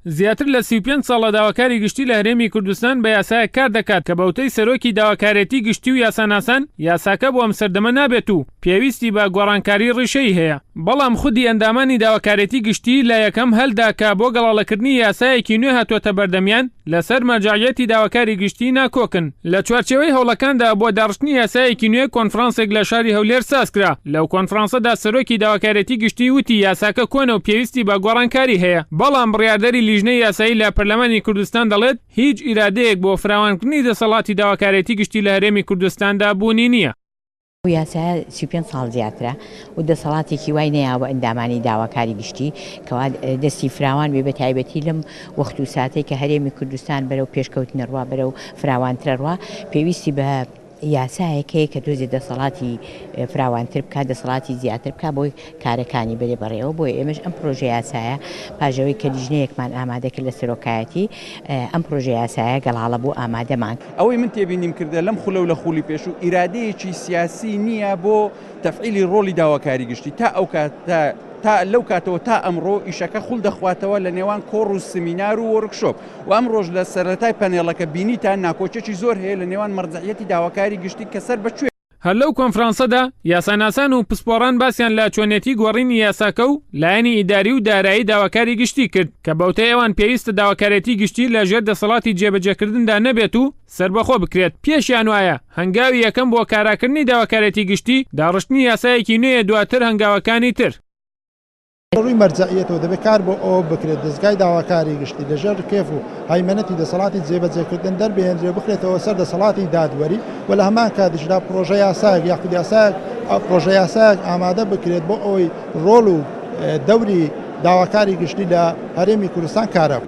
زیاتر لە 35 ساڵە داواکاری گشتی لە هەرێمی کوردستان بە یاسایە کار دەکات کە بەوتەی سەرۆکی داواکارێتی گشتی و یاساناسان یاساکە بۆ ئەم سەردەمە نابێت و پێویستی بە گۆڕانکاری ڕیشەی هەیە. بەڵام خودی ئەندامانی داواکارێتی گشتی لە یەکەم هەلداکە بۆ گەڵاڵەکردنی یاسایەکی نوێ هاتووەتە بەردەمیان لەسەر مەرجەعیەتی داواکاری گشتی ناکۆکن. لە چوارچێوەی هەوڵەکاندا بۆ داڕشتنی یاسایەکی نوێ کۆنفرانسێک لە شاری هەولێر سازکرا. لەو کۆنفرانسەدا سەرۆکی داواکارێتی گشتی وتی یاساکە کۆنە و پێویستی بە گۆڕانکاری هەیە. بەڵام بڕیاردەری لیژنەی یاسایی لە پەرلەمانی کوردستان دەڵێت هیچ ئیرادەیەک بۆ فراوانکردنی دەسەڵاتی داواکارێتی گشتی لە هەرێمی کوردستاندا بوونی نییە. یاسا 35 ساڵ زیاترە و دەسەڵاتێکی وای نەیاوە ئەندامانی داواکاری گشتی کەوا دەستی فراوان بێ بە تایبەتی لەم وەخت و ساتێک کە هەرێمی کوردستان بەرەو پێشکەوتنە ڕوا بەرەو فراوانترە ڕوا پێویستی بە یاسایەکەیە کە دۆزی دەسەڵاتی فراوانتر بکات دەسەڵاتی زیاتر بکات بۆی کارەکانی بەرێ بەڕێەوە بۆی ئێمەش ئەم پرۆژە یاسایە پاژەوەی کە لیژنەیەکمان ئامادەکرد لە سەرۆکایەتی ئەم پرۆژە یاسایە گەڵاڵە بۆ ئامادەمان. ئەوەی من تێبینیم کردە لەم خولە و لە خولی پێش و ئیرادەیەکی سیاسی نییە بۆ تەفعیلی ڕۆڵی داواکاری گشتی تا ئەو کات تا لەو کاتەوە تا ئەمڕۆ ئیشەکە خوڵ دەخواتەوە لە نێوان کۆڕ و سمینار و وەرکشۆپ و ئەم ڕۆژ لە سەرەتای پەنێڵەکە بینیتان ناکۆچێکی زۆر هەیە لە نێوان مەرجەعیەتی داواکاری گشتی کە سەر بەکوێ. هەر لەو کۆنفرانسەدا یاساناسان و پسپۆڕان باسییان لە چۆنێتی گۆڕینی یاساکە و لایەنی ئیداری و دارایی داواکاری گشتی کرد کە بەوتەی ئەوان پێویستە داواکارێتی گشتی لە ژێر دەسەڵاتی جێبەجێکردندا نەبێت و سربەخۆ بکرێت. پێشیان وایە هەنگاوی یەکەم بۆ کاراکردنی داواکارێتی گشتی داڕشتنی یاسایەکی نوێیە دواتر هەنگاوەکانی تر. ڕووی مەرجەعیەتەوە دەبێت کار بۆ ئەوە بکرێت دەستگای داواکاری گشتی لەژێر کێف و هایمەنەتی دەسەڵاتی جێبەجێکردن دەربێنرێ بخرێتەوە سەر دەسەڵاتی دادوەری و لە هەمان کاتیشدا پرۆژە یاسایەک یاخود یاسایەک پرۆژە یاسایەک ئامادە بکرێت بۆ ئەوەی ڕۆڵ و دەوری داواکاری گشتی لە هەرێمی کوردستان کارە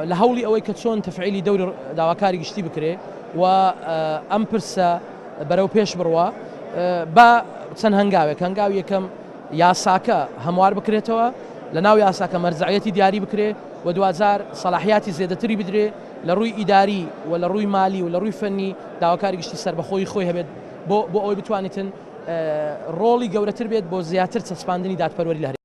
لە هەوڵی ئەوەی کە چۆن تەفعیلی دەوری داواکاری گشتی بکرێ و ئەم پرسە بەرەو پێش بڕوە بە چەند هەنگاوی یەکەم یاساکە هەموار بکرێتەوە لە ناو یاساکە مەرجەعیەتی دیاری بکرێ و دوازار سەلاحیاتی زێدەتری بدرێ لە ڕووی ئیداری و لە ڕووی مالی و لە ڕووی فەنی داواکاری گشتی سربەخۆی خۆی هەبێت بۆ ئەوەی بتوانێتن ڕۆڵی گەورەتر بێت بۆ زیاتر چەسپاندنی دادپەروەری لە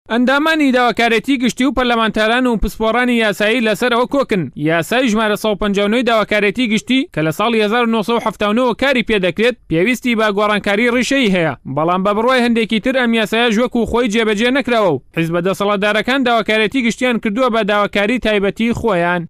ئەندامانی داواکارێتی گشتی و پەرلەمانتاران و پسپۆڕانی یاسایی لەسەرەوە کۆکن. یاسای ژمارە 159 داواکارێتی گشتی کە لە ساڵی 1970 کاری پێدەکرێت پێویستی بە گۆڕانکاری ڕیشەی هەیە. بەڵام بە بڕوای هەندێکی تر ئەم یاسایە ژوەکو خۆی جێبەجێ نەکراوە و حیزبە دەسەڵاتدارەکان داواکارێتی گشتیان کردووە بە داواکاری تایبەتی خۆیان.